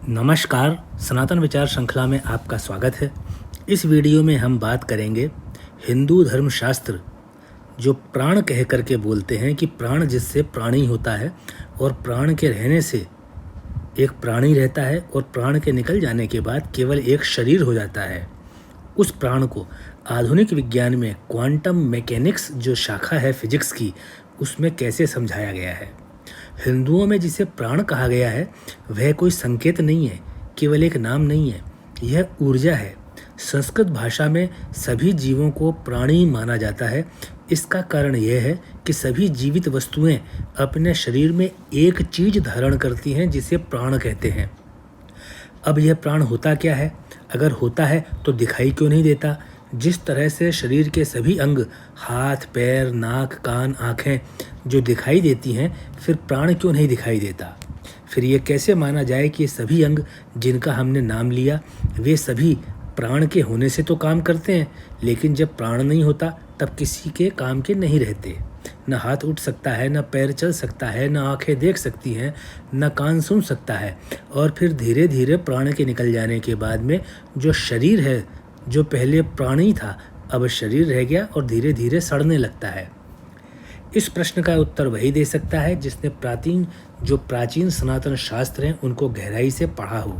नमस्कार, सनातन विचार श्रृंखला में आपका स्वागत है। इस वीडियो में हम बात करेंगे हिंदू धर्मशास्त्र जो प्राण कह करके बोलते हैं कि प्राण जिससे प्राणी होता है और प्राण के रहने से एक प्राणी रहता है और प्राण के निकल जाने के बाद केवल एक शरीर हो जाता है। उस प्राण को आधुनिक विज्ञान में क्वांटम मैकेनिक्स जो शाखा है फिजिक्स की, उसमें कैसे समझाया गया है। हिंदुओं में जिसे प्राण कहा गया है वह कोई संकेत नहीं है, केवल एक नाम नहीं है, यह ऊर्जा है। संस्कृत भाषा में सभी जीवों को प्राणी माना जाता है। इसका कारण यह है कि सभी जीवित वस्तुएं अपने शरीर में एक चीज धारण करती हैं जिसे प्राण कहते हैं। अब यह प्राण होता क्या है? अगर होता है तो दिखाई क्यों नहीं देता? जिस तरह से शरीर के सभी अंग, हाथ, पैर, नाक, कान, आँखें जो दिखाई देती हैं, फिर प्राण क्यों नहीं दिखाई देता? फिर ये कैसे माना जाए कि ये सभी अंग जिनका हमने नाम लिया वे सभी प्राण के होने से तो काम करते हैं, लेकिन जब प्राण नहीं होता तब किसी के काम के नहीं रहते। न हाथ उठ सकता है, न पैर चल सकता है, न आँखें देख सकती हैं, न कान सुन सकता है। और फिर धीरे धीरे प्राण के निकल जाने के बाद में जो शरीर है, जो पहले प्राणी था अब शरीर रह गया और धीरे धीरे सड़ने लगता है। इस प्रश्न का उत्तर वही दे सकता है जिसने प्राचीन सनातन शास्त्र हैं उनको गहराई से पढ़ा हो।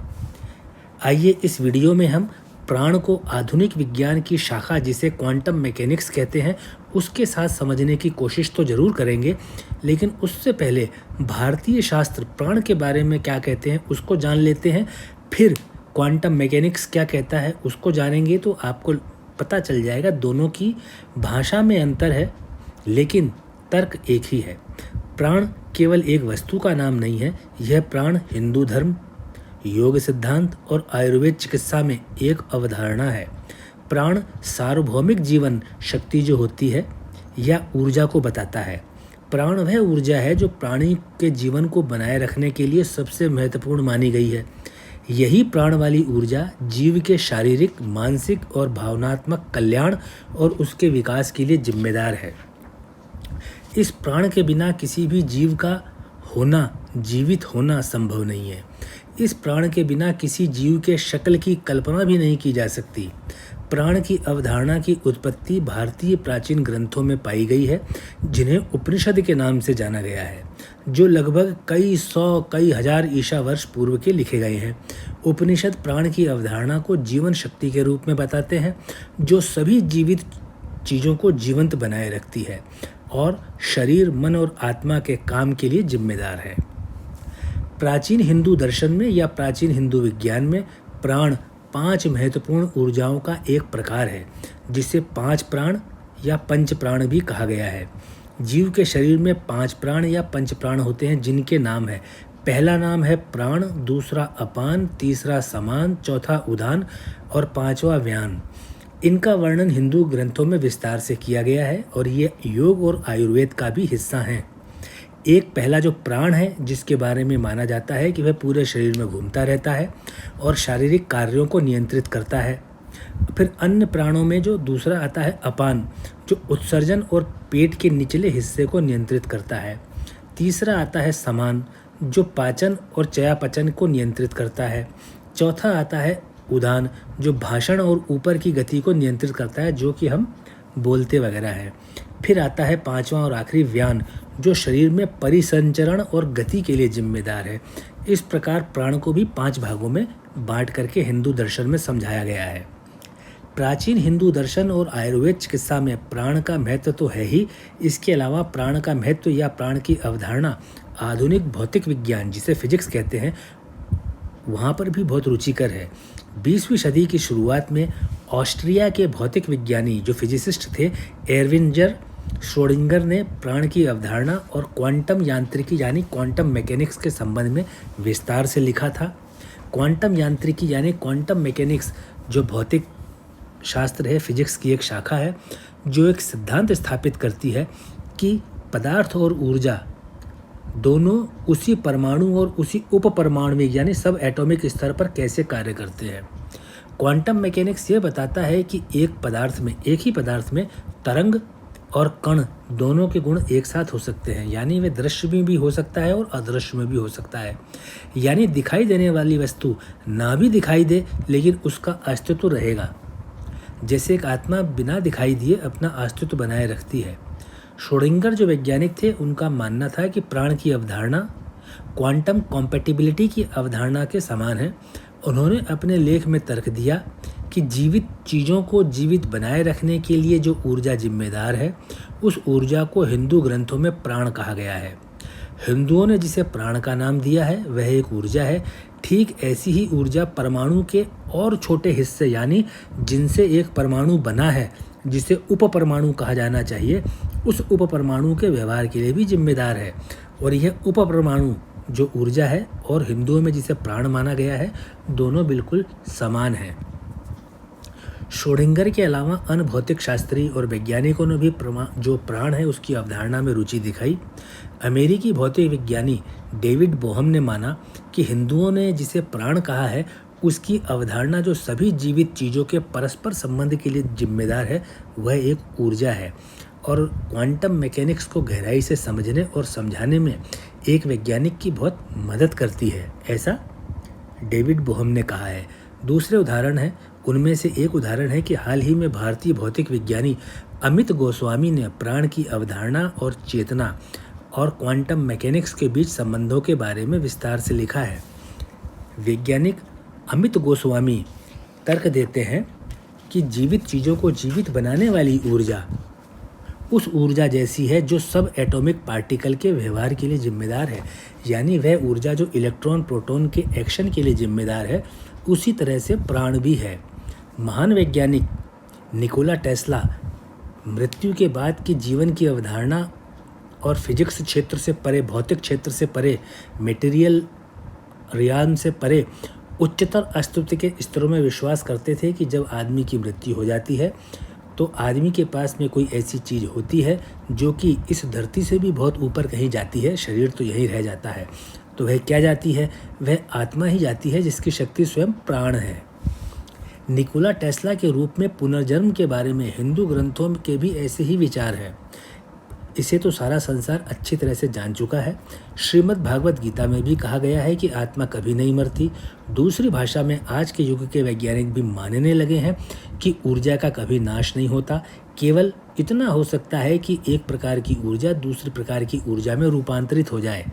आइए इस वीडियो में हम प्राण को आधुनिक विज्ञान की शाखा जिसे क्वांटम मैकेनिक्स कहते हैं उसके साथ समझने की कोशिश तो ज़रूर करेंगे, लेकिन उससे पहले भारतीय शास्त्र प्राण के बारे में क्या कहते हैं उसको जान लेते हैं। फिर क्वांटम मैकेनिक्स क्या कहता है उसको जानेंगे तो आपको पता चल जाएगा दोनों की भाषा में अंतर है, लेकिन तर्क एक ही है। प्राण केवल एक वस्तु का नाम नहीं है, यह प्राण हिंदू धर्म, योग सिद्धांत और आयुर्वेद चिकित्सा में एक अवधारणा है। प्राण सार्वभौमिक जीवन शक्ति जो होती है या ऊर्जा को बताता है। प्राण वह ऊर्जा है जो प्राणी के जीवन को बनाए रखने के लिए सबसे महत्वपूर्ण मानी गई है। यही प्राण वाली ऊर्जा जीव के शारीरिक, मानसिक और भावनात्मक कल्याण और उसके विकास के लिए जिम्मेदार है। इस प्राण के बिना किसी भी जीव का होना, जीवित होना संभव नहीं है। इस प्राण के बिना किसी जीव के शक्ल की कल्पना भी नहीं की जा सकती। प्राण की अवधारणा की उत्पत्ति भारतीय प्राचीन ग्रंथों में पाई गई है, जिन्हें उपनिषद के नाम से जाना गया है, जो लगभग कई सौ, कई हजार ईसा वर्ष पूर्व के लिखे गए हैं। उपनिषद प्राण की अवधारणा को जीवन शक्ति के रूप में बताते हैं, जो सभी जीवित चीज़ों को जीवंत बनाए रखती है और शरीर, मन और आत्मा के काम के लिए जिम्मेदार है। प्राचीन हिंदू दर्शन में या प्राचीन हिंदू विज्ञान में प्राण 5 महत्वपूर्ण ऊर्जाओं का एक प्रकार है, जिसे 5 प्राण या पंच प्राण भी कहा गया है। जीव के शरीर में 5 प्राण या पंच प्राण होते हैं, जिनके नाम है, पहला नाम है प्राण, दूसरा अपान, तीसरा समान, चौथा उदान और पांचवा व्यान। इनका वर्णन हिंदू ग्रंथों में विस्तार से किया गया है और ये योग और आयुर्वेद का भी हिस्सा हैं। एक पहला जो प्राण है, जिसके बारे में माना जाता है कि वह पूरे शरीर में घूमता रहता है और शारीरिक कार्यों को नियंत्रित करता है। फिर अन्य प्राणों में जो दूसरा आता है अपान, जो उत्सर्जन और पेट के निचले हिस्से को नियंत्रित करता है। तीसरा आता है समान, जो पाचन और चयापचय को नियंत्रित करता है। चौथा आता है उदान, जो भाषण और ऊपर की गति को नियंत्रित करता है, जो कि हम बोलते वगैरह है। फिर आता है पांचवा और आखिरी व्यान, जो शरीर में परिसंचरण और गति के लिए जिम्मेदार है। इस प्रकार प्राण को भी 5 भागों में बांट करके हिंदू दर्शन में समझाया गया है। प्राचीन हिंदू दर्शन और आयुर्वेद चिकित्सा में प्राण का महत्व तो है ही, इसके अलावा प्राण का महत्व या प्राण की अवधारणा आधुनिक भौतिक विज्ञान जिसे फिजिक्स कहते हैं वहाँ पर भी बहुत रुचिकर है। 20वीं सदी की शुरुआत में ऑस्ट्रिया के भौतिक विज्ञानी जो फिजिसिस्ट थे एरविंजर श्रोडिंगर ने प्राण की अवधारणा और क्वांटम यांत्रिकी यानी क्वांटम मैकेनिक्स के संबंध में विस्तार से लिखा था। क्वांटम यांत्रिकी यानी क्वांटम मैकेनिक्स जो भौतिक शास्त्र है, फिजिक्स की एक शाखा है, जो एक सिद्धांत स्थापित करती है कि पदार्थ और ऊर्जा दोनों उसी परमाणु और उसी उप परमाणुविक यानी सब एटॉमिक स्तर पर कैसे कार्य करते हैं। क्वांटम मैकेनिक्स ये बताता है कि एक ही पदार्थ में तरंग और कण दोनों के गुण एक साथ हो सकते हैं, यानी वे दृश्य में भी हो सकता है और अदृश्य में भी हो सकता है। यानी दिखाई देने वाली वस्तु ना भी दिखाई दे लेकिन उसका अस्तित्व रहेगा। जैसे एक आत्मा बिना दिखाई दिए अपना अस्तित्व बनाए रखती है। श्रोडिंगर जो वैज्ञानिक थे, उनका मानना था कि प्राण की अवधारणा क्वांटम कॉम्पैटिबिलिटी की अवधारणा के समान है। उन्होंने अपने लेख में तर्क दिया कि जीवित चीज़ों को जीवित बनाए रखने के लिए जो ऊर्जा जिम्मेदार है, उस ऊर्जा को हिंदू ग्रंथों में प्राण कहा गया है। हिंदुओं ने जिसे प्राण का नाम दिया है वह एक ऊर्जा है। ठीक ऐसी ही ऊर्जा परमाणु के और छोटे हिस्से, यानी जिनसे एक परमाणु बना है, जिसे उपपरमाणु कहा जाना चाहिए, उस उपपरमाणु के व्यवहार के लिए भी जिम्मेदार है। और यह उपपरमाणु जो ऊर्जा है और हिंदुओं में जिसे प्राण माना गया है, दोनों बिल्कुल समान हैं। श्रोडिंगर के अलावा अन्य भौतिक शास्त्री और वैज्ञानिकों ने भी जो प्राण है उसकी अवधारणा में रुचि दिखाई। अमेरिकी भौतिक विज्ञानी डेविड बोहम ने माना कि हिंदुओं ने जिसे प्राण कहा है उसकी अवधारणा जो सभी जीवित चीज़ों के परस्पर संबंध के लिए जिम्मेदार है, वह एक ऊर्जा है और क्वांटम मैकेनिक्स को गहराई से समझने और समझाने में एक वैज्ञानिक की बहुत मदद करती है, ऐसा डेविड बोहम ने कहा है। दूसरे उदाहरण हैं, उनमें से एक उदाहरण है कि हाल ही में भारतीय भौतिक विज्ञानी अमित गोस्वामी ने प्राण की अवधारणा और चेतना और क्वांटम मैकेनिक्स के बीच संबंधों के बारे में विस्तार से लिखा है। वैज्ञानिक अमित गोस्वामी तर्क देते हैं कि जीवित चीज़ों को जीवित बनाने वाली ऊर्जा उस ऊर्जा जैसी है जो सब एटॉमिक पार्टिकल के व्यवहार के लिए जिम्मेदार है, यानी वह ऊर्जा जो इलेक्ट्रॉन प्रोटॉन के एक्शन के लिए जिम्मेदार है, उसी तरह से प्राण भी है। महान वैज्ञानिक निकोला टेस्ला मृत्यु के बाद की जीवन की अवधारणा और फिजिक्स क्षेत्र से परे, भौतिक क्षेत्र से परे, मेटेरियल रियान से परे उच्चतर अस्तित्व के स्तरों में विश्वास करते थे कि जब आदमी की मृत्यु हो जाती है तो आदमी के पास में कोई ऐसी चीज़ होती है जो कि इस धरती से भी बहुत ऊपर कहीं जाती है, शरीर तो यहीं रह जाता है। तो वह क्या जाती है? वह आत्मा ही जाती है जिसकी शक्ति स्वयं प्राण है। निकोला टेस्ला के रूप में पुनर्जन्म के बारे में हिंदू ग्रंथों के भी ऐसे ही विचार हैं। इसे तो सारा संसार अच्छी तरह से जान चुका है। श्रीमद् भागवत गीता में भी कहा गया है कि आत्मा कभी नहीं मरती। दूसरी भाषा में आज के युग के वैज्ञानिक भी मानने लगे हैं कि ऊर्जा का कभी नाश नहीं होता, केवल इतना हो सकता है कि एक प्रकार की ऊर्जा दूसरी प्रकार की ऊर्जा में रूपांतरित हो जाए।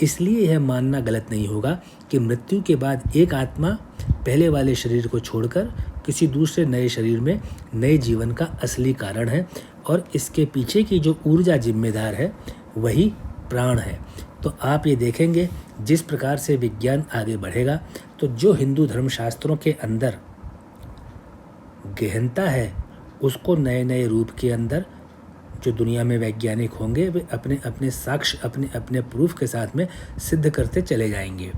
इसलिए यह मानना गलत नहीं होगा कि मृत्यु के बाद एक आत्मा पहले वाले शरीर को छोड़कर किसी दूसरे नए शरीर में नए जीवन का असली कारण है और इसके पीछे की जो ऊर्जा जिम्मेदार है वही प्राण है। तो आप ये देखेंगे जिस प्रकार से विज्ञान आगे बढ़ेगा तो जो हिंदू धर्मशास्त्रों के अंदर गहनता है उसको नए नए रूप के अंदर जो दुनिया में वैज्ञानिक होंगे वे अपने अपने साक्ष्य अपने अपने प्रूफ के साथ में सिद्ध करते चले जाएंगे।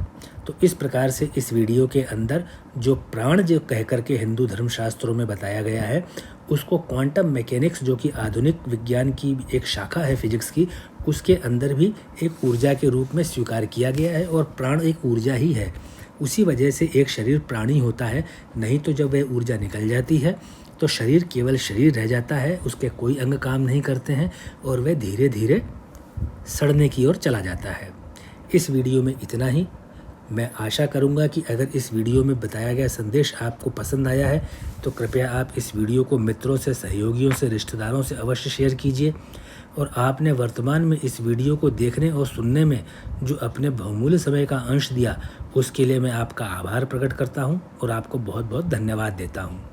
तो इस प्रकार से इस वीडियो के अंदर जो प्राण जो कह करके हिंदू धर्मशास्त्रों में बताया गया है उसको क्वांटम मैकेनिक्स जो कि आधुनिक विज्ञान की एक शाखा है फिजिक्स की, उसके अंदर भी एक ऊर्जा के रूप में स्वीकार किया गया है और प्राण एक ऊर्जा ही है। उसी वजह से एक शरीर प्राणी होता है, नहीं तो जब वह ऊर्जा निकल जाती है तो शरीर केवल शरीर रह जाता है, उसके कोई अंग काम नहीं करते हैं और वह धीरे धीरे सड़ने की ओर चला जाता है। इस वीडियो में इतना ही। मैं आशा करूंगा कि अगर इस वीडियो में बताया गया संदेश आपको पसंद आया है तो कृपया आप इस वीडियो को मित्रों से, सहयोगियों से, रिश्तेदारों से अवश्य शेयर कीजिए। और आपने वर्तमान में इस वीडियो को देखने और सुनने में जो अपने बहुमूल्य समय का अंश दिया उसके लिए मैं आपका आभार प्रकट करता हूं और आपको बहुत बहुत धन्यवाद देता हूं।